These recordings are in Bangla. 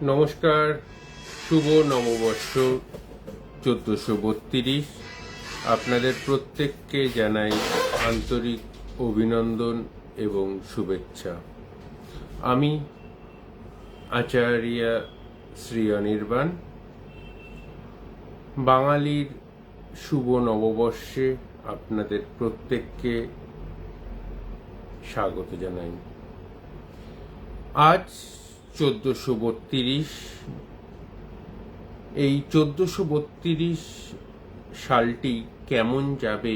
নমস্কার, শুভ নববর্ষ 1432। আপনাদের প্রত্যেককে জানাই আন্তরিক অভিনন্দন এবং শুভেচ্ছা। আমি আচার্য শ্রী অনির্বাণ। বাঙালির শুভ নববর্ষে আপনাদের প্রত্যেককে স্বাগত জানাই। আজ 1432। এই 1432 সালটি কেমন যাবে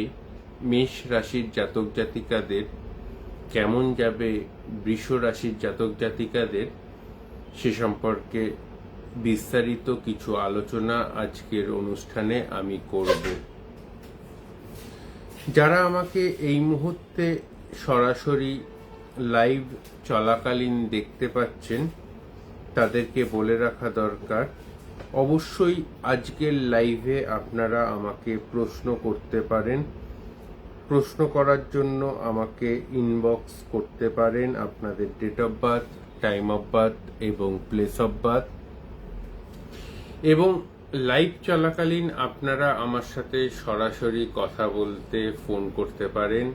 মেষ রাশির জাতক জাতিকাদের, কেমন যাবে বৃষ রাশির জাতক জাতিকাদের, সে সম্পর্কে বিস্তারিত কিছু আলোচনা আজকের অনুষ্ঠানে আমি করব। যারা আমাকে এই মুহূর্তে সরাসরি লাইভ চলাকালীন দেখতে পাচ্ছেন, তাদেরকে বলে রাখা দরকার, অবশ্যই আজকের লাইভে আপনারা আমাকে প্রশ্ন করতে পারেন। প্রশ্ন করার জন্য আমাকে ইনবক্স করতে পারেন আপনাদের date of birth, time of birth এবং প্লেস অফ বার্থ। এবং লাইভ চলাকালীন আপনারা আমার সাথে সরাসরি কথা বলতে ফোন করতে পারেন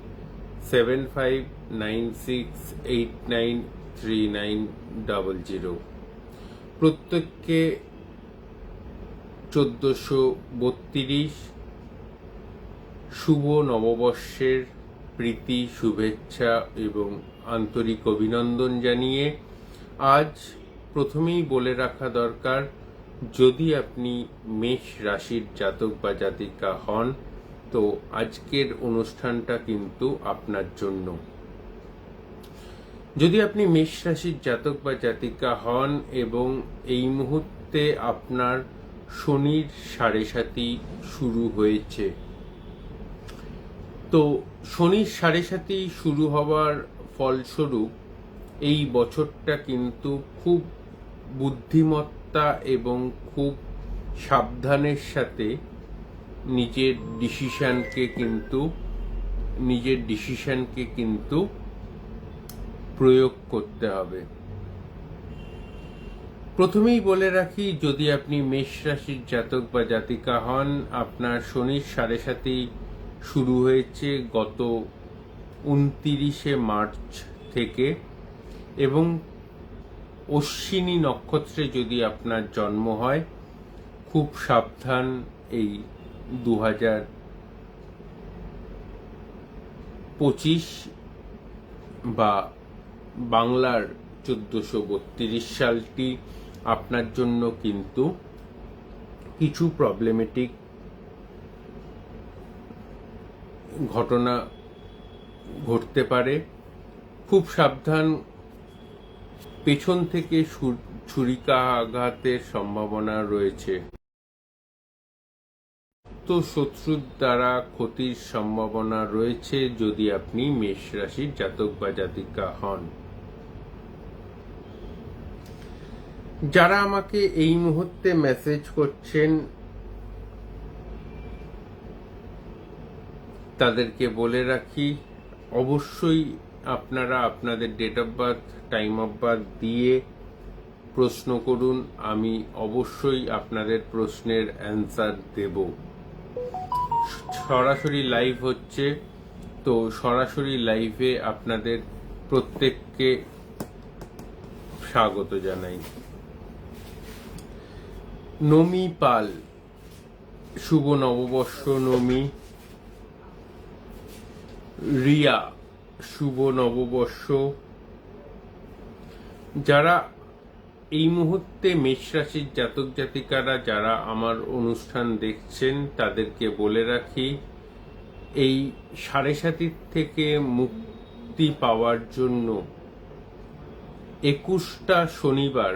7596893900। প্রত্যেককে 1432 শুভ নববর্ষের প্রীতি, শুভেচ্ছা এবং আন্তরিক অভিনন্দন জানিয়ে আজ প্রথমেই বলে রাখা দরকার, যদি আপনি মেষ রাশির জাতক বা জাতিকা হন তো আজকের অনুষ্ঠানটা কিন্তু আপনার জন্য। যদি আপনি মেষ রাশির জাতক বা জাতিকা হন এবং এই মুহূর্তে আপনার শনির 7.5 শুরু হয়েছে, তো শনির 7.5 শুরু হওয়ার ফলস্বরূপ এই বছরটা কিন্তু খুব বুদ্ধিমত্তা এবং খুব সাবধানের সাথে নিজের ডিসিশনকে কিন্তু প্রয়োগ করতে হবে। প্রথমেই বলে রাখি, যদি আপনি মেষ রাশির জাতক বা জাতিকা হন, আপনার শনির 7.5 শুরু হয়েছে গত 29শে মার্চ থেকে, এবং অশ্বিনী নক্ষত্রে যদি আপনার জন্ম হয়, খুব সাবধান। এই 2025 বা বাংলার 1432 সালটি আপনার জন্য কিন্তু কিছু প্রবলেমেটিক ঘটনা ঘটতে পারে। খুব সাবধান। পেছন থেকে ছুরিকাঘাতের সম্ভাবনা রয়েছে, তো শত্রুর দ্বারা ক্ষতির সম্ভাবনা রয়েছে যদি আপনি মেষ রাশির জাতক বা জাতিকা হন। যারা আমাকে এই মুহূর্তে মেসেজ করছেন তাদেরকে বলে রাখি, অবশ্যই আপনারা আপনাদের date of birth, time of birth দিয়ে প্রশ্ন করুন। আমি অবশ্যই আপনাদের প্রশ্নের অ্যান্সার দেব। সরাসরি লাইভ হচ্ছে, তো সরাসরি লাইভে আপনাদের প্রত্যেককে স্বাগত জানাই। নমি পাল, শুভ নববর্ষ নমি। রিয়া, শুভ নববর্ষ। যারা এই মুহূর্তে মেষ রাশির জাতক জাতিকারা যারা আমার অনুষ্ঠান দেখছেন, তাদেরকে বলে রাখি, এই 7.5 থেকে মুক্তি পাওয়ার জন্য 21টা শনিবার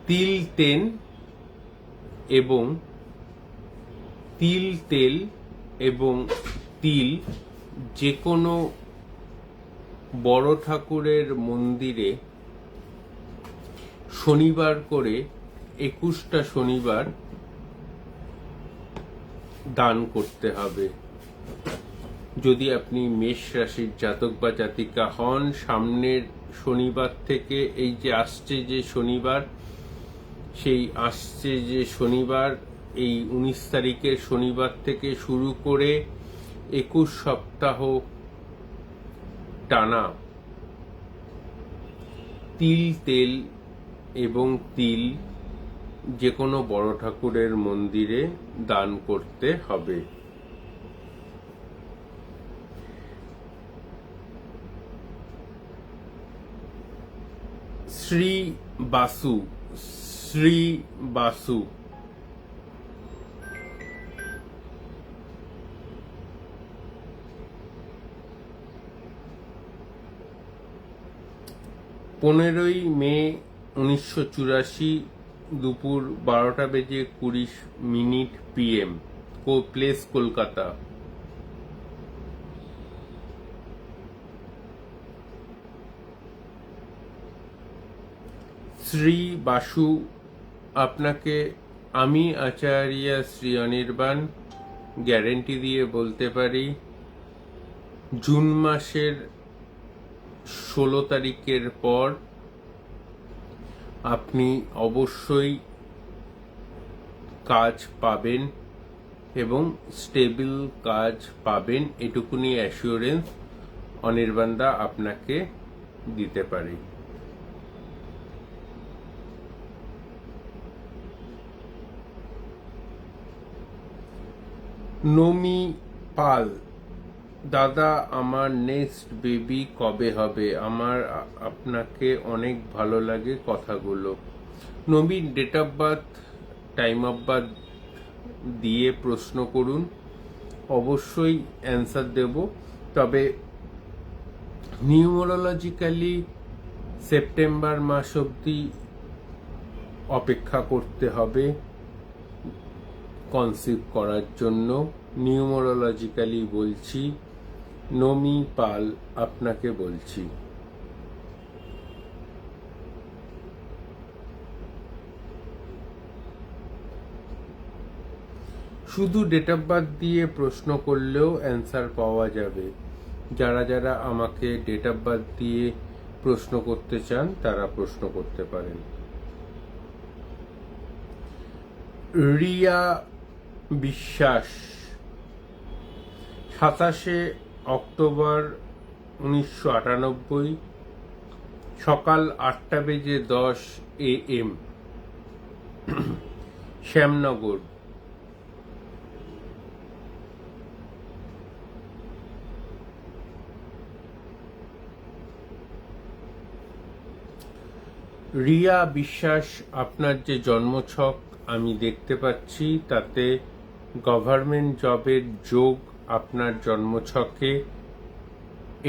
তিল তেল এবং তিল যে কোনো বড় ঠাকুরের মন্দিরে শনিবার করে 21টা শনিবার দান করতে হবে। যদি আপনি মেষ রাশির জাতক বা জাতিকা হন, সামনের শনিবার থেকে এই যে আসছে যে শনিবার, সেই আসছে যে শনিবার, এই 19 তারিখের শনিবার থেকে শুরু করে 21 সপ্তাহ টানা তেল এবং তিল যে কোনো বড় ঠাকুরের মন্দিরে দান করতে হবে। শ্রী বাসু, শ্রী বাসু, পনেরোই মে 1984, দুপুর 12:20 PM, প্লেস কলকাতা। শ্রী বাসু, আপনাকে আমি আচার্য শ্রী অনির্বাণ গ্যারেন্টি দিয়ে বলতে পারি, জুন মাসের 16 তারিখের পর আপনি অবশ্যই কাজ পাবেন এবং স্টেবল কাজ পাবেন, এটুকুনি অ্যাসিওরেন্স অনির্বাণদা আপনাকে দিতে পারি। নমি পাল, দাদা আমার নেক্সট বেবি কবে হবে? আমার আপনাকে অনেক ভালো লাগে কথাগুলো। Nabi, date of birth, time of birth দিয়ে প্রশ্ন করুন, অবশ্যই অ্যান্সার দেব। তবে নিউমোরোলজিক্যালি সেপ্টেম্বর মাস অবধি অপেক্ষা করতে হবে কনসিভ করার জন্য। নিউমোরোলজিক্যালি বলছি, নমি পাল আপনাকে বলছি। শুধু ডেট অফ বার্থ দিয়ে প্রশ্ন করলেও অ্যান্সার পাওয়া যাবে। যারা যারা আমাকে ডেট অফ বার্থ দিয়ে প্রশ্ন করতে চান তারা প্রশ্ন করতে পারেন। রিয়া বিশ্বাস, 27 অক্টোবর 1998, সকাল 8:10 AM, শ্যামনগর। রিয়া বিশ্বাস, আপনার যে জন্মছক আমি দেখতে পাচ্ছি তাতে গভর্নমেন্ট জবের যোগ আপনার জন্মছকে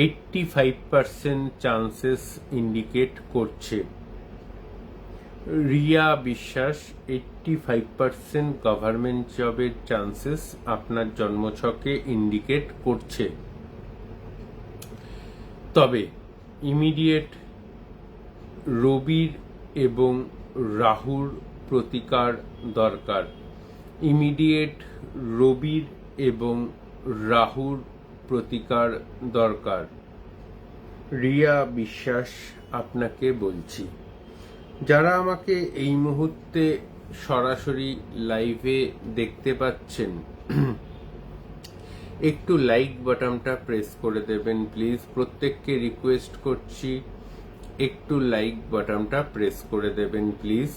85% চান্সেস ইন্ডিকেট করছে। রিয়া বিশ্বাস, 85% গভর্নমেন্ট জবের চান্সেস আপনার জন্মছকে ইন্ডিকেট করছে। তবে ইমিডিয়েট রবির এবং রাহুর প্রতিকার দরকার। ইমিডিয়েট রবির এবং রাহুর প্রতিকার দরকার। রিয়া বিশ্বাস আপনাকে বলছি। যারা আমাকে এই মুহূর্তে সরাসরি লাইভে দেখতে পাচ্ছেন, একটু লাইক বাটনটা প্রেস করে দেবেন প্লিজ। প্রত্যেককে রিকোয়েস্ট করছি, একটু লাইক বাটনটা প্রেস করে দেবেন প্লিজ।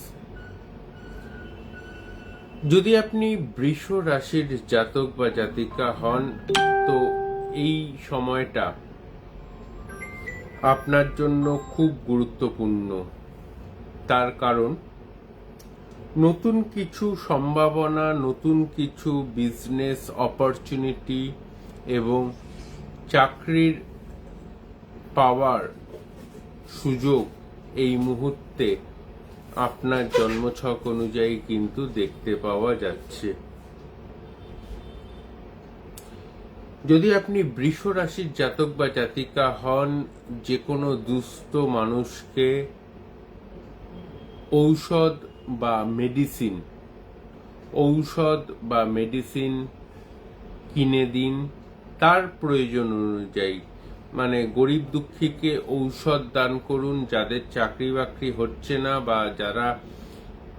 যদি আপনি বৃষ রাশির জাতক বা জাতিকা হন তো এই সময়টা আপনার জন্য খুব গুরুত্বপূর্ণ। তার কারণ নতুন কিছু সম্ভাবনা, নতুন কিছু বিজনেস অপরচুনিটি এবং চাকরির পাওয়ার সুযোগ এই মুহূর্তে আপনার জন্মছক অনুযায়ী কিন্তু দেখতে পাওয়া যাচ্ছে। যদি আপনি বৃষ রাশির জাতক বা জাতিকা হন, যে কোনো দুস্থ মানুষকে ঔষধ বা মেডিসিন কিনে দিন তার প্রয়োজন অনুযায়ী। মানে গরিব দুঃখীকে ঔষধ দান করুন। যাদের চাকরি বাকরি হচ্ছে না বা যারা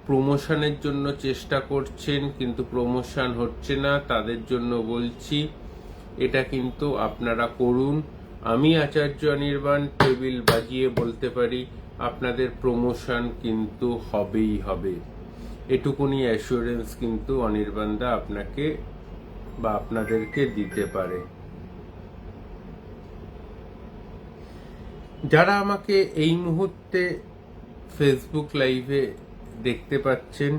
প্রমোশনের জন্য চেষ্টা করছেন কিন্তু প্রমোশন হচ্ছে না, তাদের জন্য বলছি এটা কিন্তু আপনারা করুন। আমি আচার্য অনির্বাণ টেবিল বাজিয়ে বলতে পারি আপনাদের প্রমোশন কিন্তু হবেই হবে। এটুকুনি অ্যাসুরেন্স কিন্তু অনির্বাণদা আপনাকে বা আপনাদেরকে দিতে পারে। যারা আমাকে এই মুহূর্তে ফেসবুক লাইভে দেখতে পাচ্ছেন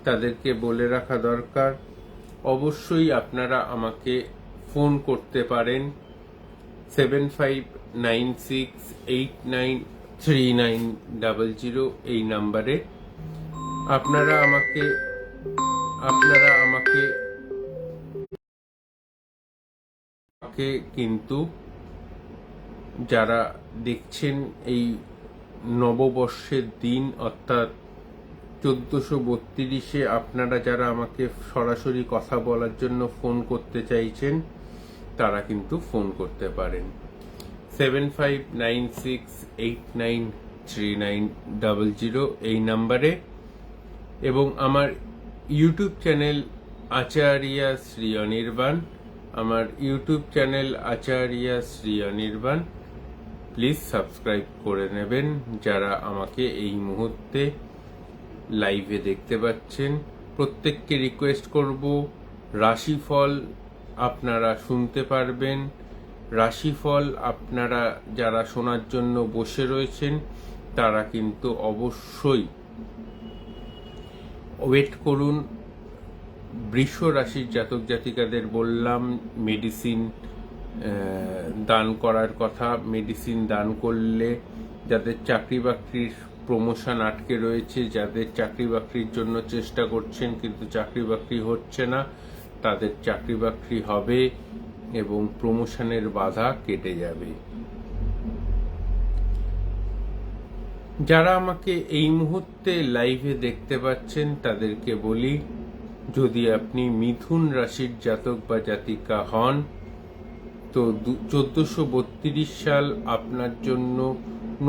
তাদেরকে বলে রাখা দরকার, অবশ্যই আপনারা আমাকে ফোন করতে পারেন 7596893900 এই নাম্বারে। আপনারা আমাকে কিন্তু যারা দেখছেন এই নববর্ষের দিন অর্থাৎ 1432-এ আপনারা যারা আমাকে সরাসরি কথা বলার জন্য ফোন করতে চাইছেন তারা কিন্তু ফোন করতে পারেন 7596893900 এই নাম্বারে। এবং আমার ইউটিউব চ্যানেল আচার্য শ্রী অনির্বাণ, আমার YouTube channel Acharya Shri Anirban please subscribe করে নেবেন। যারা আমাকে এই মুহূর্তে লাইভে দেখতে পাচ্ছেন প্রত্যেককে রিকোয়েস্ট করব, রাশিফল আপনারা শুনতে পারবেন। রাশিফল আপনারা যারা শোনার জন্য বসে রয়েছেন তারা কিন্তু অবশ্যই ওয়েট করুন। বৃষ রাশির জাতক জাতিকাদের বললাম মেডিসিন দান করার কথা। মেডিসিন দান করলে যাদের চাকরি বাকরির প্রমোশন আটকে রয়েছে, যাদের চাকরি বাকরির জন্য চেষ্টা করছেন কিন্তু চাকরি বাকরি হচ্ছে না, তাদের চাকরি বাকরি হবে এবং প্রমোশনের বাধা কেটে যাবে। যারা আমাকে এই মুহূর্তে লাইভে দেখতে পাচ্ছেন তাদেরকে বলি, যদি আপনি মিথুন রাশির জাতক বা জাতিকা হন তো 1432 সাল আপনার জন্য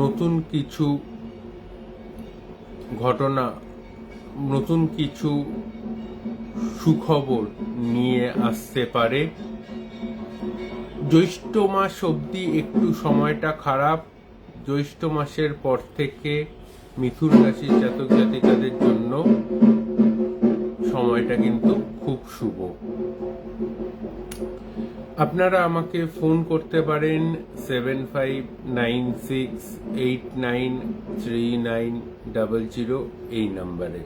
নতুন কিছু ঘটনা, নতুন কিছু সুখবর নিয়ে আসতে পারে। জ্যৈষ্ঠ মাস অবধি একটু সময়টা খারাপ, জ্যৈষ্ঠ মাসের পর থেকে মিথুন রাশির জাতক জাতিকাদের জন্য সময়টা কিন্তু খুব শুভ। আপনারা আমাকে ফোন করতে পারেন 7596893900 এই নাম্বারে।